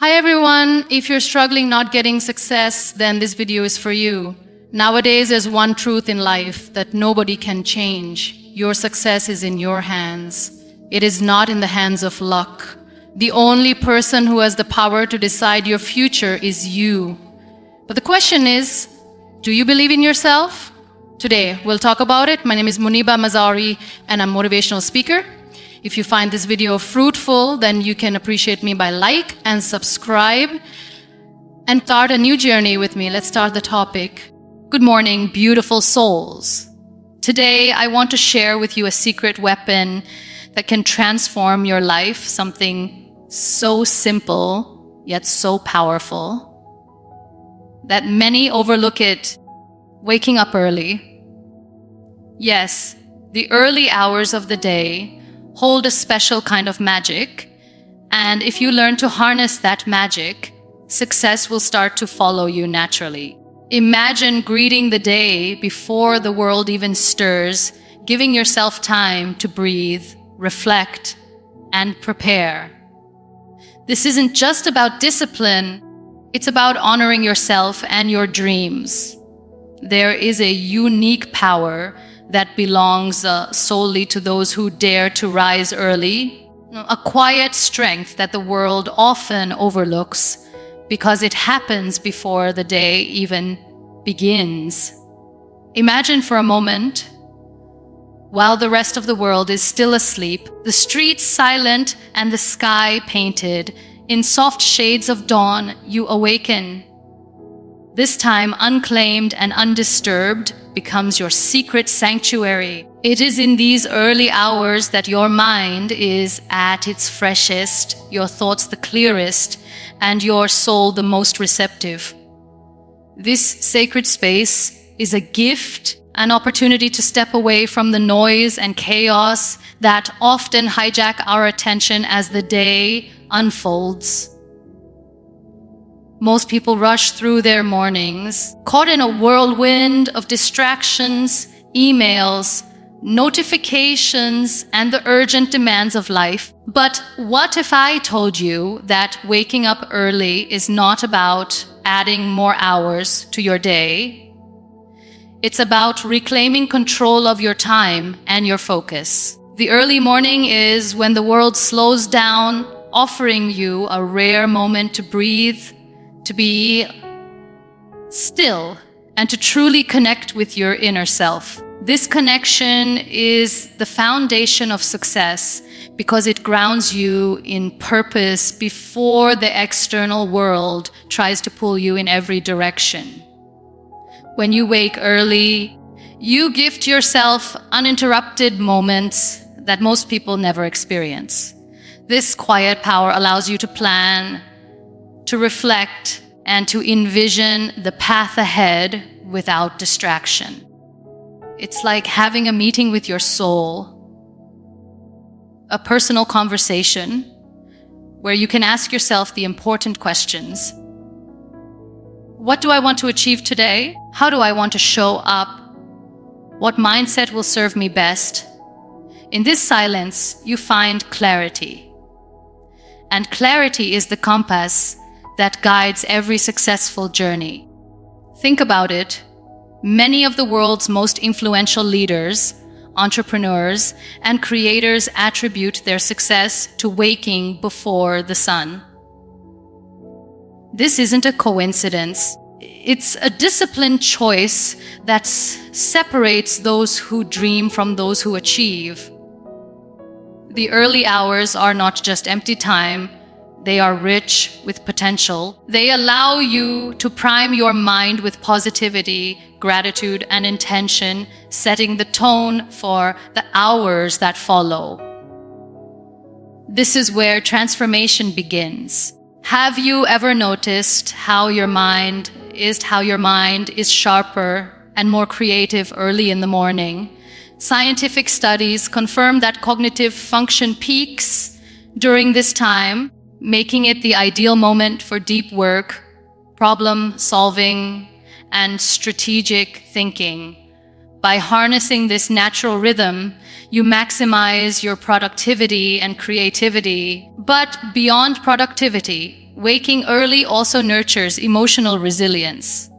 Hi everyone, if you're struggling not getting success, then this video is for you. Nowadays, there's one truth in life that nobody can change. Your success is in your hands. It is not in the hands of luck. The only person who has the power to decide your future is you. But the question is, do you believe in yourself? Today, we'll talk about it. My name is Muniba Mazari, and I'm a motivational speaker. If you find this video fruitful, then you can appreciate me by like and subscribe and start a new journey with me. Let's start the topic. Good morning, beautiful souls. Today, I want to share with you a secret weapon that can transform your life, something so simple, yet so powerful, that many overlook it: waking up early. Yes, the early hours of the day hold a special kind of magic, and if you learn to harness that magic, success will start to follow you naturally. Imagine greeting the day before the world even stirs, giving yourself time to breathe, reflect, and prepare. This isn't just about discipline, it's about honoring yourself and your dreams. There is a unique power that belongs solely to those who dare to rise early, a quiet strength that the world often overlooks because it happens before the day even begins. Imagine for a moment, while the rest of the world is still asleep, the streets silent and the sky painted, in soft shades of dawn, you awaken. This time, unclaimed and undisturbed, becomes your secret sanctuary. It is in these early hours that your mind is at its freshest, your thoughts the clearest, and your soul the most receptive. This sacred space is a gift, an opportunity to step away from the noise and chaos that often hijack our attention as the day unfolds. Most people rush through their mornings, caught in a whirlwind of distractions, emails, notifications, and the urgent demands of life. But what if I told you that waking up early is not about adding more hours to your day? It's about reclaiming control of your time and your focus. The early morning is when the world slows down, offering you a rare moment to breathe, to be still, and to truly connect with your inner self. This connection is the foundation of success because it grounds you in purpose before the external world tries to pull you in every direction. When you wake early, you gift yourself uninterrupted moments that most people never experience. This quiet power allows you to plan, to reflect, and to envision the path ahead without distraction. It's like having a meeting with your soul, a personal conversation where you can ask yourself the important questions. What do I want to achieve today? How do I want to show up? What mindset will serve me best? In this silence, you find clarity. And clarity is the compass that guides every successful journey. Think about it. Many of the world's most influential leaders, entrepreneurs, and creators attribute their success to waking before the sun. This isn't a coincidence. It's a disciplined choice that separates those who dream from those who achieve. The early hours are not just empty time. They are rich with potential. They allow you to prime your mind with positivity, gratitude, and intention, setting the tone for the hours that follow. This is where transformation begins. Have you ever noticed how your mind is sharper and more creative early in the morning? Scientific studies confirm that cognitive function peaks during this time, making it the ideal moment for deep work, problem solving, and strategic thinking. By harnessing this natural rhythm, you maximize your productivity and creativity. But beyond productivity, waking early also nurtures emotional resilience.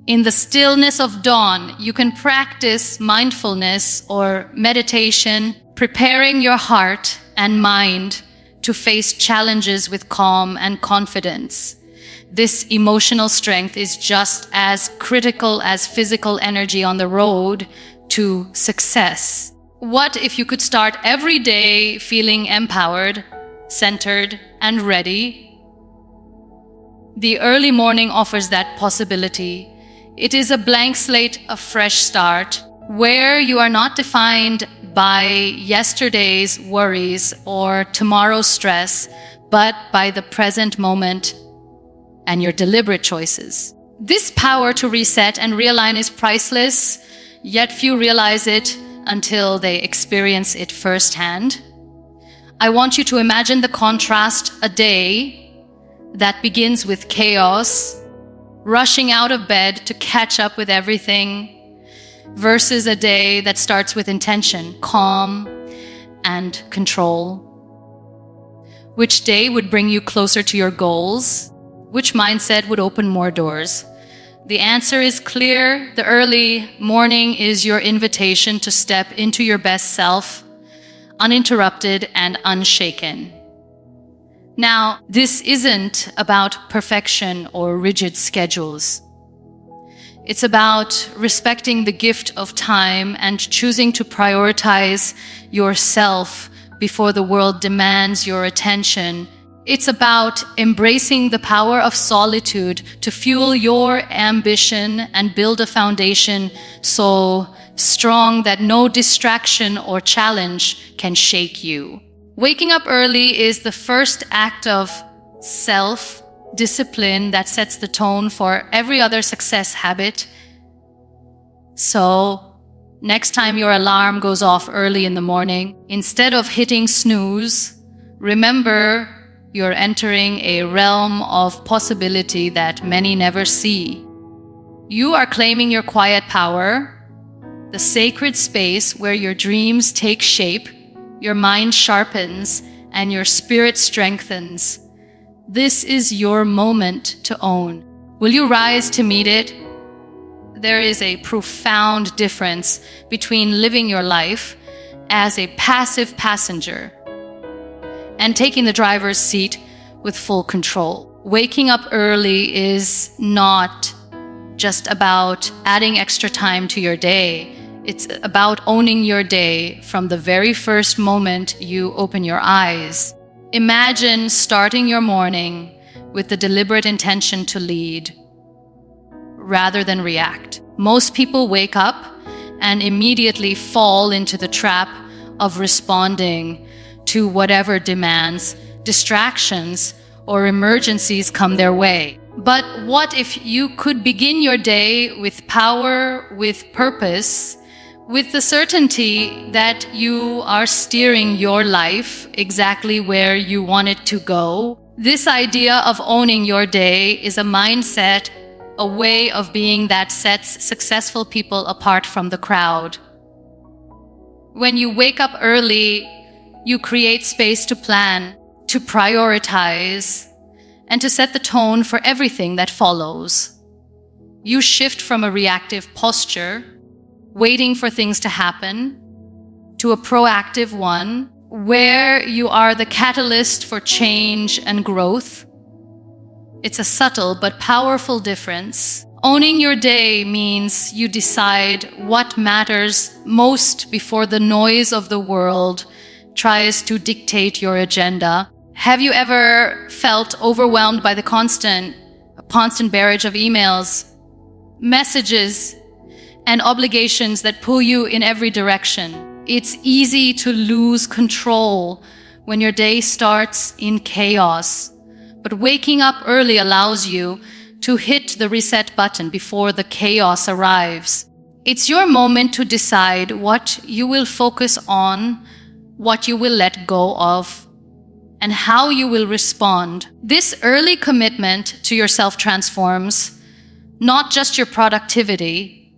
In the stillness of dawn, you can practice mindfulness or meditation, preparing your heart and mind to face challenges with calm and confidence. This emotional strength is just as critical as physical energy on the road to success. What if you could start every day feeling empowered, centered, and ready? The early morning offers that possibility. It is a blank slate, a fresh start, where you are not defined by yesterday's worries or tomorrow's stress, but by the present moment and your deliberate choices. This power to reset and realign is priceless, yet few realize it until they experience it firsthand. I want you to imagine the contrast: a day that begins with chaos, rushing out of bed to catch up with everything, versus a day that starts with intention, calm, and control. Which day would bring you closer to your goals? Which mindset would open more doors? The answer is clear. The early morning is your invitation to step into your best self, uninterrupted and unshaken. Now, this isn't about perfection or rigid schedules. It's about respecting the gift of time and choosing to prioritize yourself before the world demands your attention. It's about embracing the power of solitude to fuel your ambition and build a foundation so strong that no distraction or challenge can shake you. Waking up early is the first act of self-discipline that sets the tone for every other success habit. So, next time your alarm goes off early in the morning, instead of hitting snooze, remember you're entering a realm of possibility that many never see. You are claiming your quiet power, the sacred space where your dreams take shape, your mind sharpens, and your spirit strengthens. This is your moment to own. Will you rise to meet it? There is a profound difference between living your life as a passive passenger and taking the driver's seat with full control. Waking up early is not just about adding extra time to your day. It's about owning your day from the very first moment you open your eyes. Imagine starting your morning with the deliberate intention to lead rather than react. Most people wake up and immediately fall into the trap of responding to whatever demands, distractions, or emergencies come their way. But what if you could begin your day with power, with purpose, with the certainty that you are steering your life exactly where you want it to go? This idea of owning your day is a mindset, a way of being that sets successful people apart from the crowd. When you wake up early, you create space to plan, to prioritize, and to set the tone for everything that follows. You shift from a reactive posture, waiting for things to happen, to a proactive one, where you are the catalyst for change and growth. It's a subtle but powerful difference. Owning your day means you decide what matters most before the noise of the world tries to dictate your agenda. Have you ever felt overwhelmed by the constant barrage of emails, messages, and obligations that pull you in every direction? It's easy to lose control when your day starts in chaos. But waking up early allows you to hit the reset button before the chaos arrives. It's your moment to decide what you will focus on, what you will let go of, and how you will respond. This early commitment to yourself transforms not just your productivity,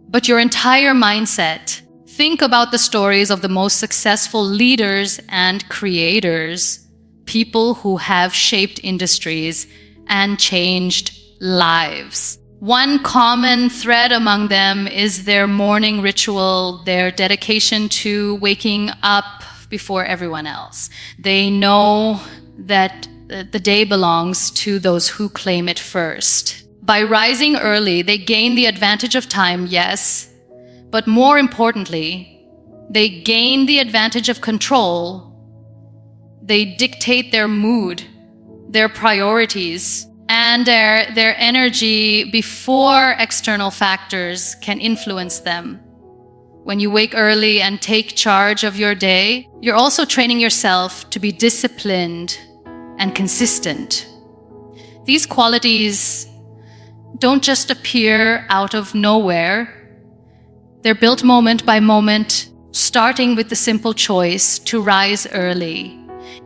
but your entire mindset. Think about the stories of the most successful leaders and creators. people who have shaped industries and changed lives. One common thread among them is their morning ritual, their dedication to waking up before everyone else. They know that the day belongs to those who claim it first. By rising early, they gain the advantage of time, yes, but more importantly, they gain the advantage of control. They dictate their mood, their priorities, and their energy before external factors can influence them. When you wake early and take charge of your day, you're also training yourself to be disciplined and consistent. These qualities don't just appear out of nowhere. They're built moment by moment, starting with the simple choice to rise early.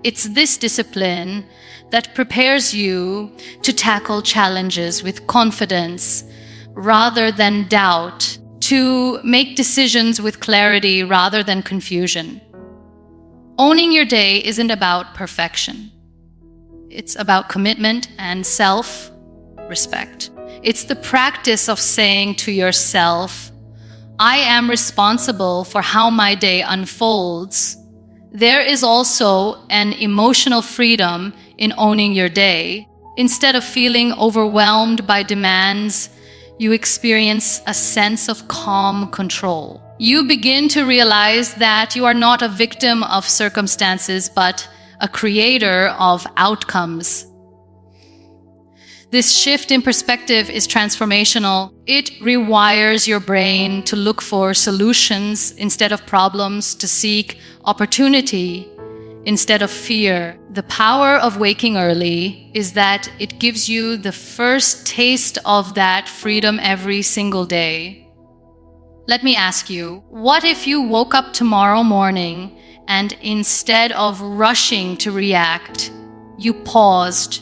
It's this discipline that prepares you to tackle challenges with confidence rather than doubt, to make decisions with clarity rather than confusion. Owning your day isn't about perfection. It's about commitment and self-respect. It's the practice of saying to yourself, I am responsible for how my day unfolds. There is also an emotional freedom in owning your day. Instead of feeling overwhelmed by demands, you experience a sense of calm control. You begin to realize that you are not a victim of circumstances, but a creator of outcomes. This shift in perspective is transformational. It rewires your brain to look for solutions instead of problems, to seek opportunity instead of fear. The power of waking early is that it gives you the first taste of that freedom every single day. Let me ask you, what if you woke up tomorrow morning and instead of rushing to react, you paused,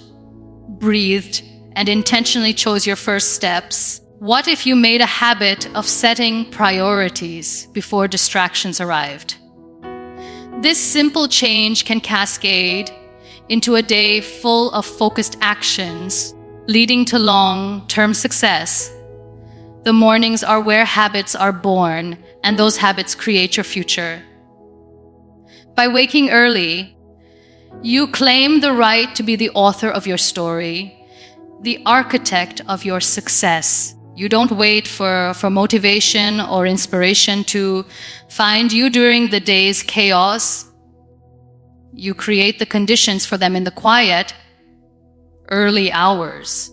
breathed, and intentionally chose your first steps? What if you made a habit of setting priorities before distractions arrived? This simple change can cascade into a day full of focused actions, leading to long-term success. The mornings are where habits are born, and those habits create your future. By waking early, you claim the right to be the author of your story, the architect of your success. You don't wait for motivation or inspiration to find you during the day's chaos. You create the conditions for them in the quiet, early hours.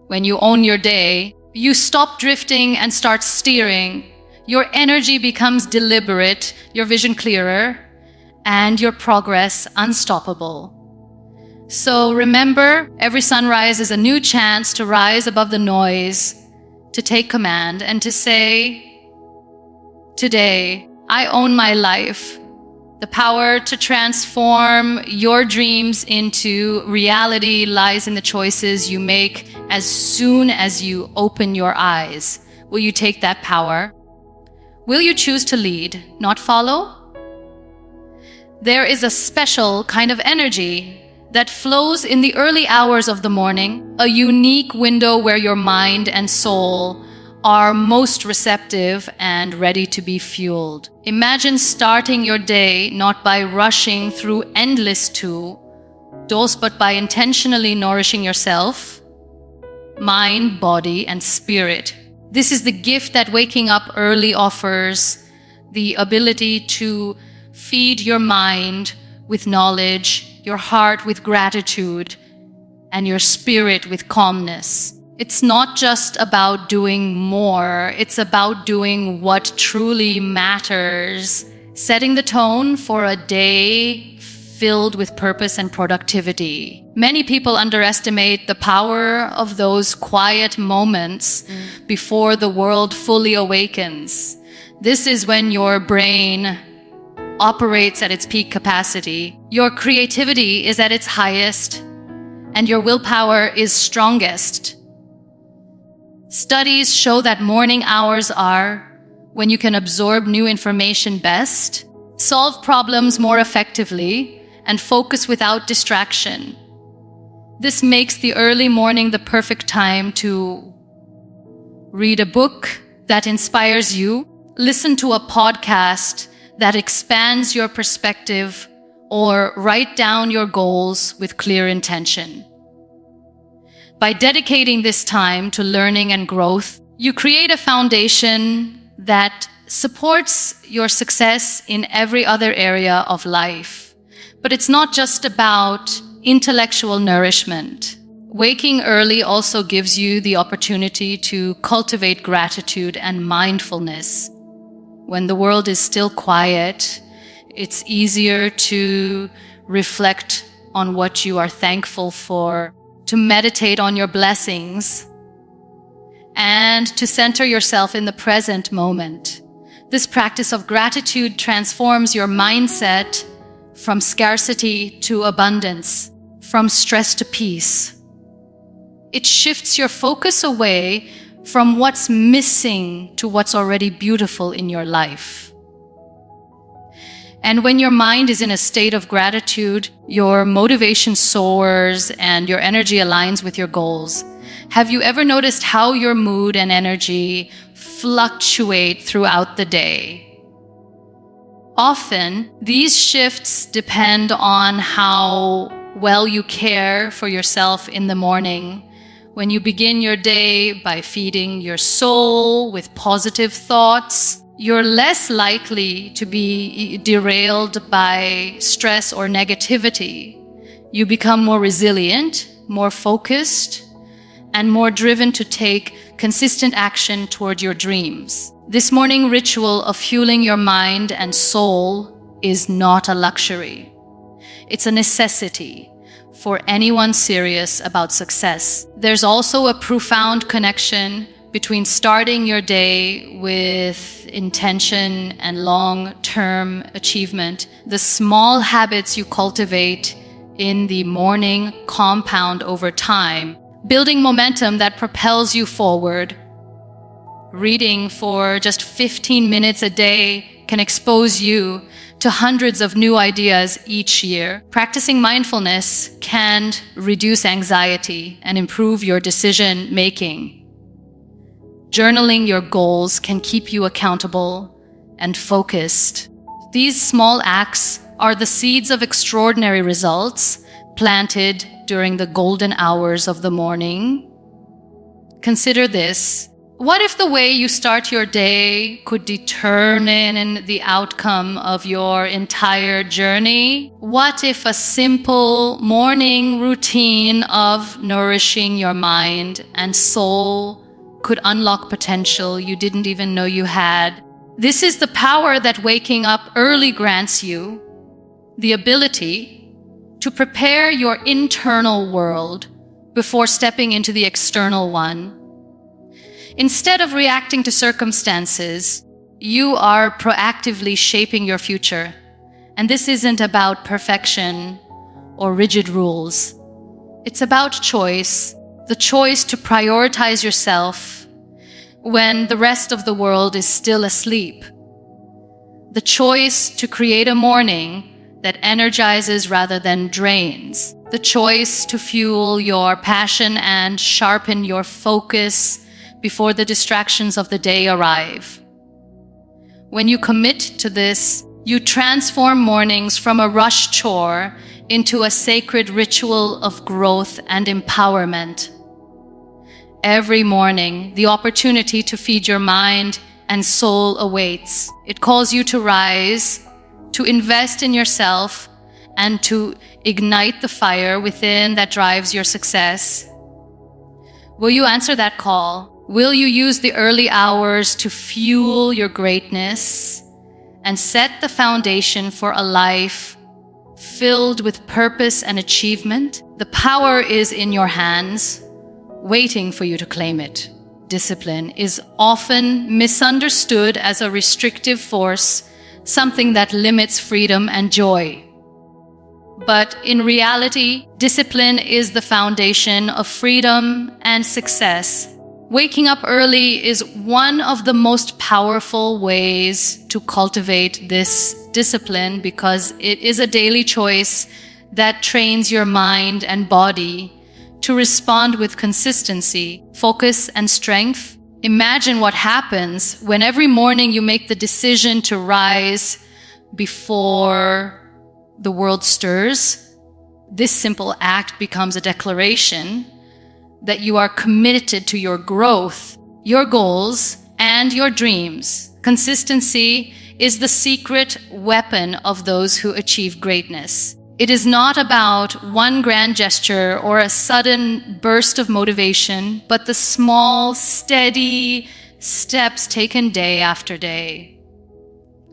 When you own your day, you stop drifting and start steering. Your energy becomes deliberate, your vision clearer, and your progress unstoppable. So remember, every sunrise is a new chance to rise above the noise, to take command, and to say, today, I own my life. The power to transform your dreams into reality lies in the choices you make as soon as you open your eyes. Will you take that power? Will you choose to lead, not follow? There is a special kind of energy that flows in the early hours of the morning, a unique window where your mind and soul are most receptive and ready to be fueled. Imagine starting your day not by rushing through endless to-dos, but by intentionally nourishing yourself, mind, body, and spirit. This is the gift that waking up early offers, the ability to feed your mind with knowledge, your heart with gratitude, and your spirit with calmness. It's not just about doing more, it's about doing what truly matters, setting the tone for a day filled with purpose and productivity. Many people underestimate the power of those quiet moments before the world fully awakens. This is when your brain operates at its peak capacity, your creativity is at its highest, and your willpower is strongest. Studies show that morning hours are when you can absorb new information best, solve problems more effectively, and focus without distraction. This makes the early morning the perfect time to read a book that inspires you, listen to a podcast that expands your perspective, or write down your goals with clear intention. By dedicating this time to learning and growth, you create a foundation that supports your success in every other area of life. But it's not just about intellectual nourishment. Waking early also gives you the opportunity to cultivate gratitude and mindfulness. When the world is still quiet, it's easier to reflect on what you are thankful for, to meditate on your blessings, and to center yourself in the present moment. This practice of gratitude transforms your mindset from scarcity to abundance, from stress to peace. It shifts your focus away from what's missing to what's already beautiful in your life. And when your mind is in a state of gratitude, your motivation soars and your energy aligns with your goals. Have you ever noticed how your mood and energy fluctuate throughout the day? Often, these shifts depend on how well you care for yourself in the morning. When you begin your day by feeding your soul with positive thoughts, you're less likely to be derailed by stress or negativity. You become more resilient, more focused, and more driven to take consistent action toward your dreams. This morning ritual of fueling your mind and soul is not a luxury. It's a necessity for anyone serious about success. There's also a profound connection between starting your day with intention and long-term achievement. The small habits you cultivate in the morning compound over time, building momentum that propels you forward. Reading for just 15 minutes a day can expose you to hundreds of new ideas each year. Practicing mindfulness can reduce anxiety and improve your decision making. Journaling your goals can keep you accountable and focused. These small acts are the seeds of extraordinary results planted during the golden hours of the morning. Consider this. What if the way you start your day could determine the outcome of your entire journey? What if a simple morning routine of nourishing your mind and soul could unlock potential you didn't even know you had? This is the power that waking up early grants you, the ability to prepare your internal world before stepping into the external one. Instead of reacting to circumstances, you are proactively shaping your future. And this isn't about perfection or rigid rules. It's about choice, the choice to prioritize yourself when the rest of the world is still asleep. The choice to create a morning that energizes rather than drains. The choice to fuel your passion and sharpen your focus before the distractions of the day arrive. When you commit to this, you transform mornings from a rush chore into a sacred ritual of growth and empowerment. Every morning, the opportunity to feed your mind and soul awaits. It calls you to rise, to invest in yourself, and to ignite the fire within that drives your success. Will you answer that call? Will you use the early hours to fuel your greatness and set the foundation for a life filled with purpose and achievement? The power is in your hands, waiting for you to claim it. Discipline is often misunderstood as a restrictive force, something that limits freedom and joy. But in reality, discipline is the foundation of freedom and success. Waking up early is one of the most powerful ways to cultivate this discipline because it is a daily choice that trains your mind and body to respond with consistency, focus, and strength. Imagine what happens when every morning you make the decision to rise before the world stirs. This simple act becomes a declaration that you are committed to your growth, your goals, and your dreams. Consistency is the secret weapon of those who achieve greatness. It is not about one grand gesture or a sudden burst of motivation, but the small, steady steps taken day after day.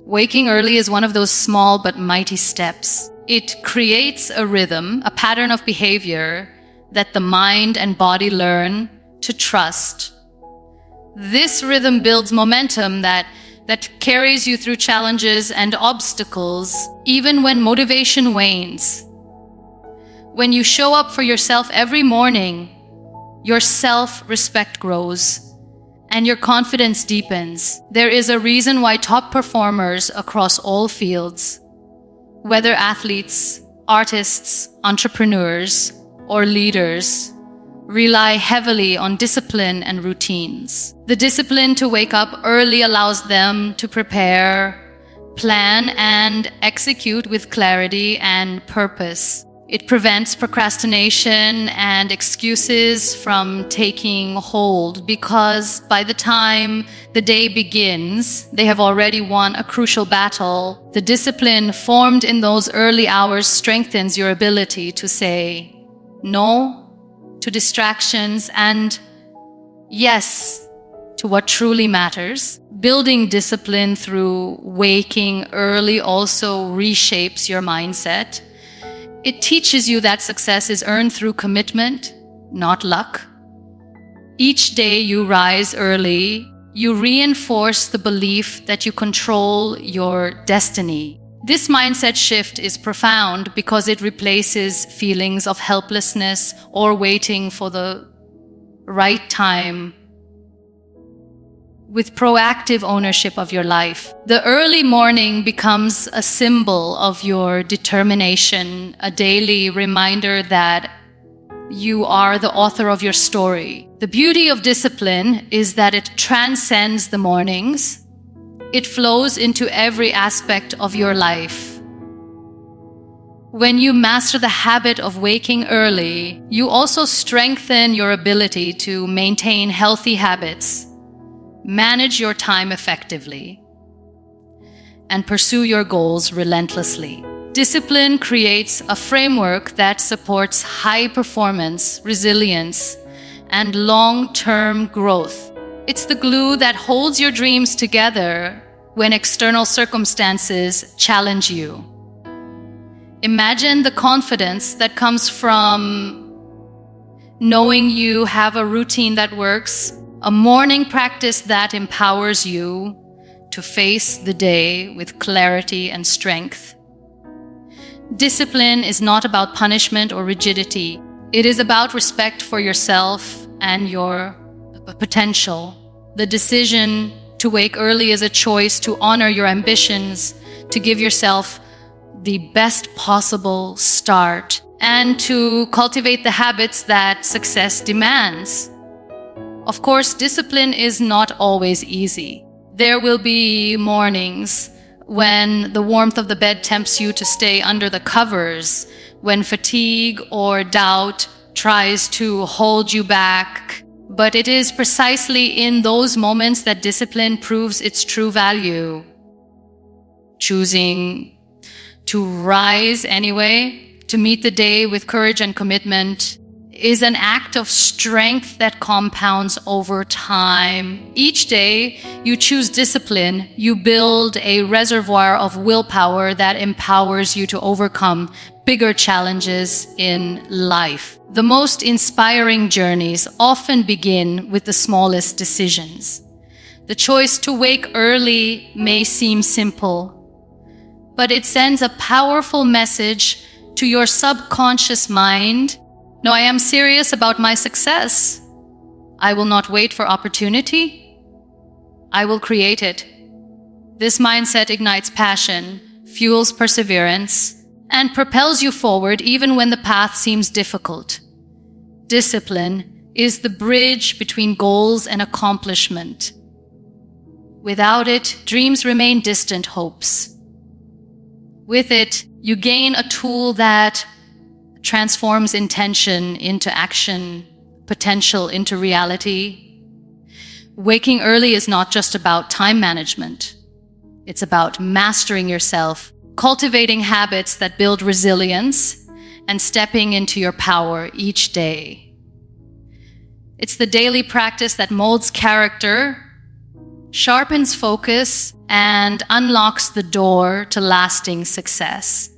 Waking early is one of those small but mighty steps. It creates a rhythm, a pattern of behavior that the mind and body learn to trust. This rhythm builds momentum that carries you through challenges and obstacles, even when motivation wanes. When you show up for yourself every morning, your self-respect grows and your confidence deepens. There is a reason why top performers across all fields, whether athletes, artists, entrepreneurs, or leaders, rely heavily on discipline and routines. The discipline to wake up early allows them to prepare, plan, and execute with clarity and purpose. It prevents procrastination and excuses from taking hold because by the time the day begins, they have already won a crucial battle. The discipline formed in those early hours strengthens your ability to say no to distractions and yes to what truly matters. Building discipline through waking early also reshapes your mindset. It teaches you that success is earned through commitment, not luck. Each day you rise early, you reinforce the belief that you control your destiny. This mindset shift is profound because it replaces feelings of helplessness or waiting for the right time with proactive ownership of your life. The early morning becomes a symbol of your determination, a daily reminder that you are the author of your story. The beauty of discipline is that it transcends the mornings. It flows into every aspect of your life. When you master the habit of waking early, you also strengthen your ability to maintain healthy habits, manage your time effectively, and pursue your goals relentlessly. Discipline creates a framework that supports high performance, resilience, and long-term growth. It's the glue that holds your dreams together when external circumstances challenge you. Imagine the confidence that comes from knowing you have a routine that works, a morning practice that empowers you to face the day with clarity and strength. Discipline is not about punishment or rigidity. It is about respect for yourself and your potential. The decision to wake early is a choice to honor your ambitions, to give yourself the best possible start, and to cultivate the habits that success demands. Of course, discipline is not always easy. There will be mornings when the warmth of the bed tempts you to stay under the covers, when fatigue or doubt tries to hold you back. But it is precisely in those moments that discipline proves its true value. Choosing to rise anyway, to meet the day with courage and commitment, is an act of strength that compounds over time. Each day you choose discipline, you build a reservoir of willpower that empowers you to overcome bigger challenges in life. The most inspiring journeys often begin with the smallest decisions. The choice to wake early may seem simple, but it sends a powerful message to your subconscious mind. No, I am serious about my success. I will not wait for opportunity. I will create it. This mindset ignites passion, fuels perseverance, and propels you forward even when the path seems difficult. Discipline is the bridge between goals and accomplishment. Without it, dreams remain distant hopes. With it, you gain a tool that transforms intention into action, potential into reality. Waking early is not just about time management. It's about mastering yourself, cultivating habits that build resilience, and stepping into your power each day. It's the daily practice that molds character, sharpens focus, and unlocks the door to lasting success.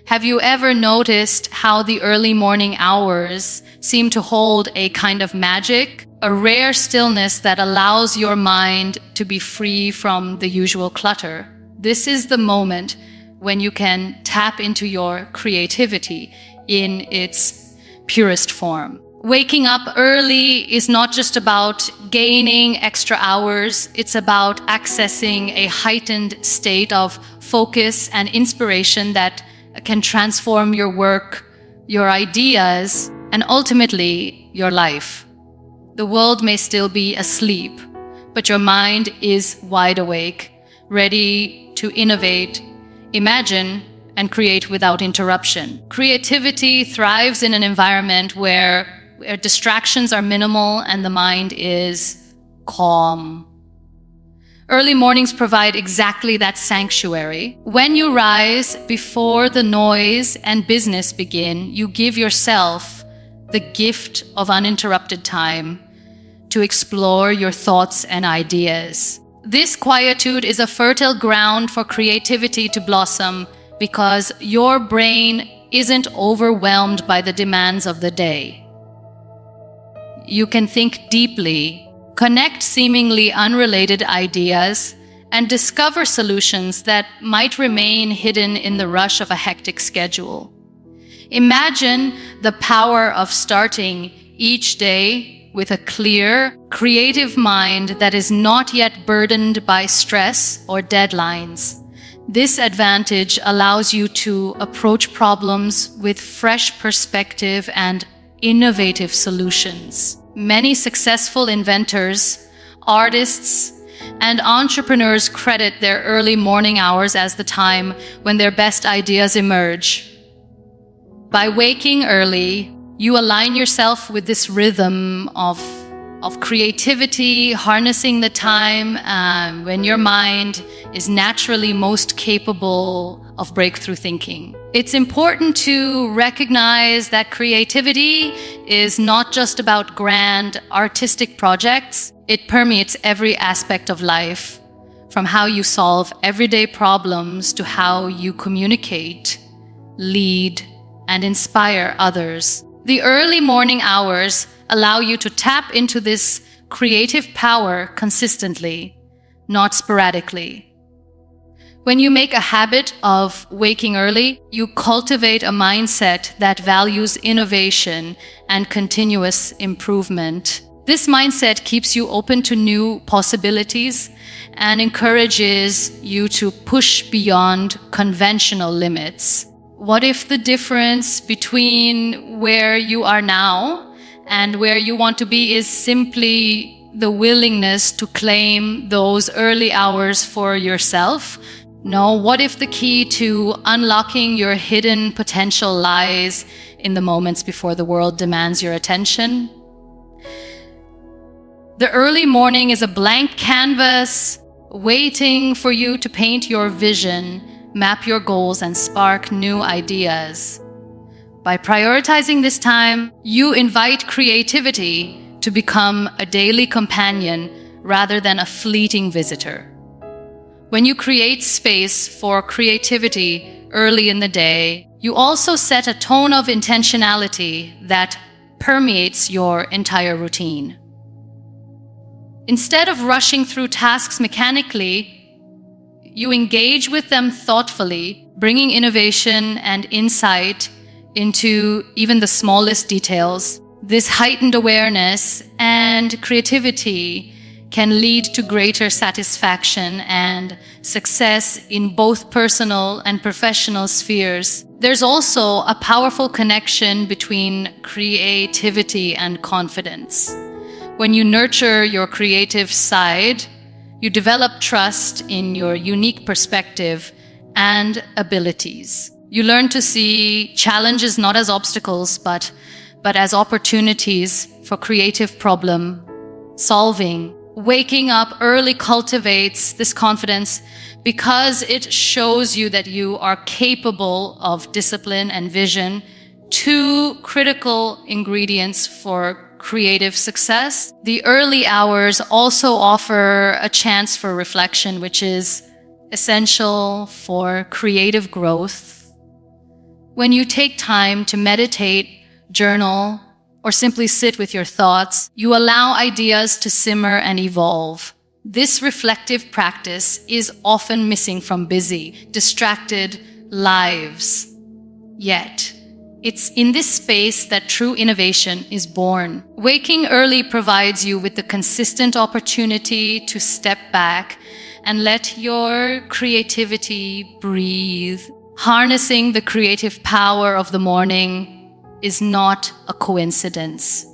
Have you ever noticed how the early morning hours seem to hold a kind of magic, a rare stillness that allows your mind to be free from the usual clutter? This is the moment when you can tap into your creativity in its purest form. Waking up early is not just about gaining extra hours, it's about accessing a heightened state of focus and inspiration that can transform your work, your ideas, and ultimately your life. The world may still be asleep, but your mind is wide awake, ready to innovate, imagine, and create without interruption. Creativity thrives in an environment where distractions are minimal and the mind is calm. Early mornings provide exactly that sanctuary. When you rise before the noise and business begin, you give yourself the gift of uninterrupted time to explore your thoughts and ideas. This quietude is a fertile ground for creativity to blossom because your brain isn't overwhelmed by the demands of the day. You can think deeply, connect seemingly unrelated ideas, and discover solutions that might remain hidden in the rush of a hectic schedule. Imagine the power of starting each day with a clear, creative mind that is not yet burdened by stress or deadlines. This advantage allows you to approach problems with fresh perspective and innovative solutions. Many successful inventors, artists, and entrepreneurs credit their early morning hours as the time when their best ideas emerge. By waking early, you align yourself with this rhythm of creativity, harnessing the time when your mind is naturally most capable of breakthrough thinking. It's important to recognize that creativity is not just about grand artistic projects. It permeates every aspect of life, from how you solve everyday problems to how you communicate, lead, and inspire others. The early morning hours allow you to tap into this creative power consistently, not sporadically. When you make a habit of waking early, you cultivate a mindset that values innovation and continuous improvement. This mindset keeps you open to new possibilities and encourages you to push beyond conventional limits. What if the difference between where you are now and where you want to be is simply the willingness to claim those early hours for yourself? No, what if the key to unlocking your hidden potential lies in the moments before the world demands your attention? The early morning is a blank canvas waiting for you to paint your vision, map your goals, and spark new ideas. By prioritizing this time, you invite creativity to become a daily companion rather than a fleeting visitor. When you create space for creativity early in the day, you also set a tone of intentionality that permeates your entire routine. Instead of rushing through tasks mechanically, you engage with them thoughtfully, bringing innovation and insight into even the smallest details. This heightened awareness and and creativity can lead to greater satisfaction and success in both personal and professional spheres. There's also a powerful connection between creativity and confidence. When you nurture your creative side, you develop trust in your unique perspective and abilities. You learn to see challenges not as obstacles, but as opportunities for creative problem solving. Waking up early cultivates this confidence because it shows you that you are capable of discipline and vision, two critical ingredients for creative success. The early hours also offer a chance for reflection, which is essential for creative growth. When you take time to meditate, journal, or simply sit with your thoughts, you allow ideas to simmer and evolve. This reflective practice is often missing from busy, distracted lives. Yet, it's in this space that true innovation is born. Waking early provides you with the consistent opportunity to step back and let your creativity breathe. Harnessing the creative power of the morning is not a coincidence.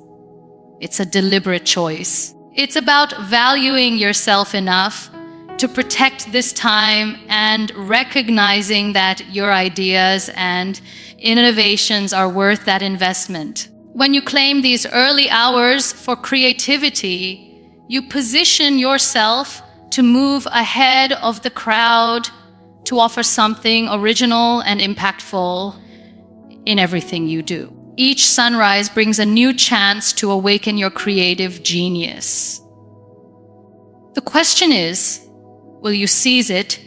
It's a deliberate choice. It's about valuing yourself enough to protect this time and recognizing that your ideas and innovations are worth that investment. When you claim these early hours for creativity, you position yourself to move ahead of the crowd, to offer something original and impactful in everything you do. Each sunrise brings a new chance to awaken your creative genius. The question is, will you seize it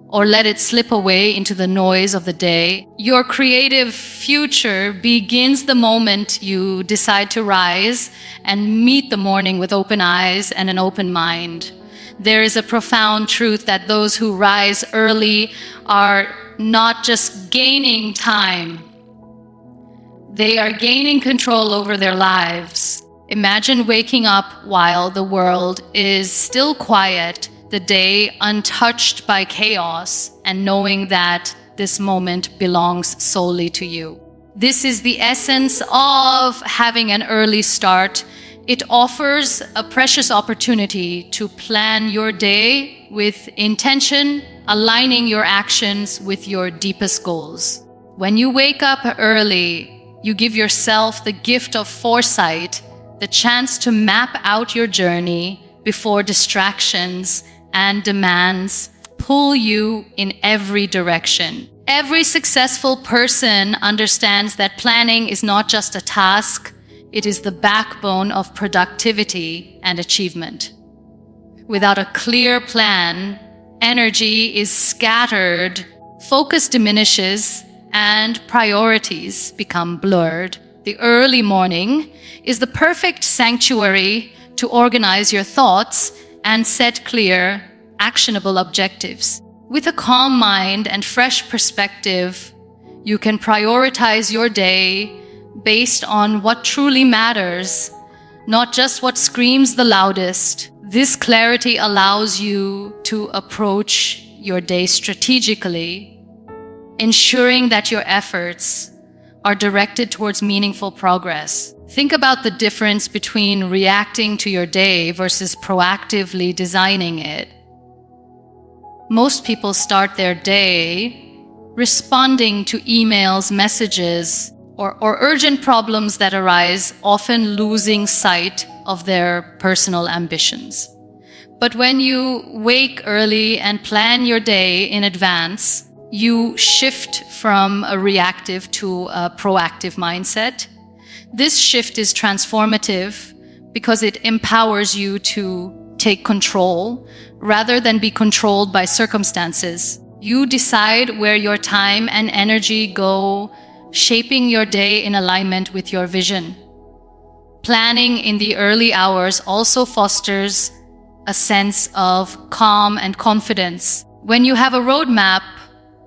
or let it slip away into the noise of the day? Your creative future begins the moment you decide to rise and meet the morning with open eyes and an open mind. There is a profound truth that those who rise early are not just gaining time, they are gaining control over their lives. Imagine waking up while the world is still quiet, the day untouched by chaos, and knowing that this moment belongs solely to you. This is the essence of having an early start. It offers a precious opportunity to plan your day with intention, aligning your actions with your deepest goals. When you wake up early, you give yourself the gift of foresight, the chance to map out your journey before distractions and demands pull you in every direction. Every successful person understands that planning is not just a task, it is the backbone of productivity and achievement. Without a clear plan, energy is scattered, focus diminishes, and priorities become blurred. The early morning is the perfect sanctuary to organize your thoughts and set clear, actionable objectives. With a calm mind and fresh perspective, you can prioritize your day based on what truly matters, not just what screams the loudest. This clarity allows you to approach your day strategically, ensuring that your efforts are directed towards meaningful progress. Think about the difference between reacting to your day versus proactively designing it. Most people start their day responding to emails, messages, or urgent problems that arise, often losing sight of their personal ambitions. But when you wake early and plan your day in advance, you shift from a reactive to a proactive mindset. This shift is transformative because it empowers you to take control rather than be controlled by circumstances. You decide where your time and energy go, shaping your day in alignment with your vision. Planning in the early hours also fosters a sense of calm and confidence. When you have a roadmap,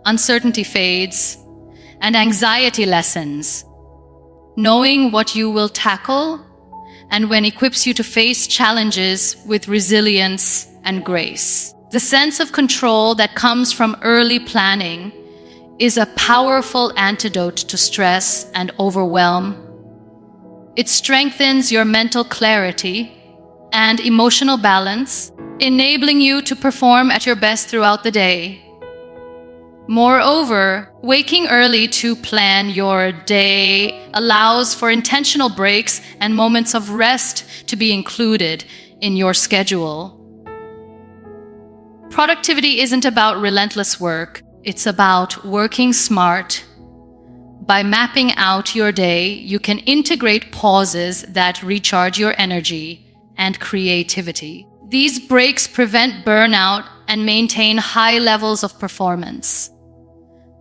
uncertainty fades and anxiety lessens. Knowing what you will tackle and when equips you to face challenges with resilience and grace. The sense of control that comes from early planning is a powerful antidote to stress and overwhelm. It strengthens your mental clarity and emotional balance, enabling you to perform at your best throughout the day. Moreover, waking early to plan your day allows for intentional breaks and moments of rest to be included in your schedule. Productivity isn't about relentless work, it's about working smart. By mapping out your day, you can integrate pauses that recharge your energy and creativity. These breaks prevent burnout and maintain high levels of performance.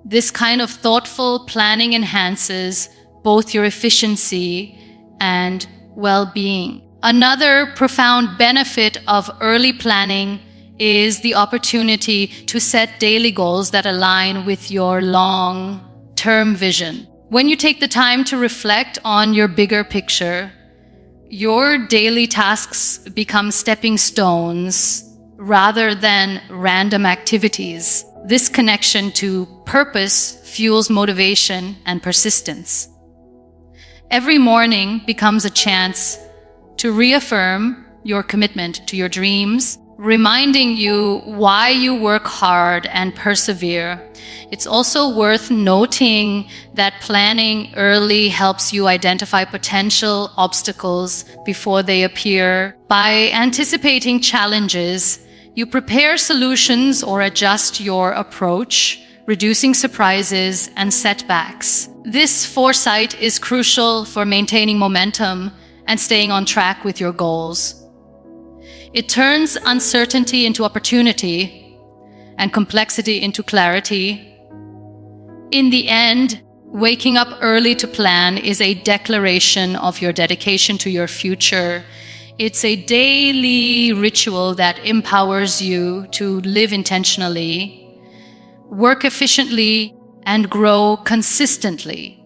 This kind of thoughtful planning enhances both your efficiency and well-being. Another profound benefit of early planning is the opportunity to set daily goals that align with your long-term vision. When you take the time to reflect on your bigger picture, your daily tasks become stepping stones rather than random activities. This connection to purpose fuels motivation and persistence. Every morning becomes a chance to reaffirm your commitment to your dreams, reminding you why you work hard and persevere. It's also worth noting that planning early helps you identify potential obstacles before they appear. By anticipating challenges, you prepare solutions or adjust your approach, reducing surprises and setbacks. This foresight is crucial for maintaining momentum and staying on track with your goals. It turns uncertainty into opportunity and complexity into clarity. In the end, waking up early to plan is a declaration of your dedication to your future. It's a daily ritual that empowers you to live intentionally, work efficiently, and grow consistently.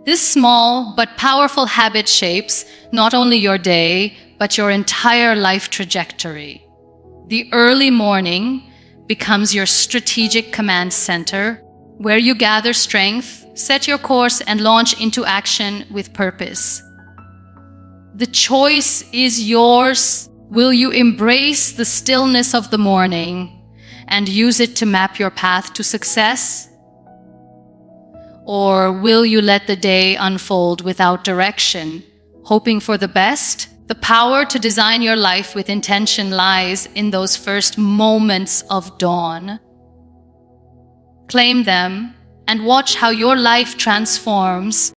This small but powerful habit shapes not only your day, but your entire life trajectory. The early morning becomes your strategic command center, where you gather strength, set your course, and launch into action with purpose. The choice is yours. Will you embrace the stillness of the morning and use it to map your path to success? Or will you let the day unfold without direction, hoping for the best? The power to design your life with intention lies in those first moments of dawn. Claim them and watch how your life transforms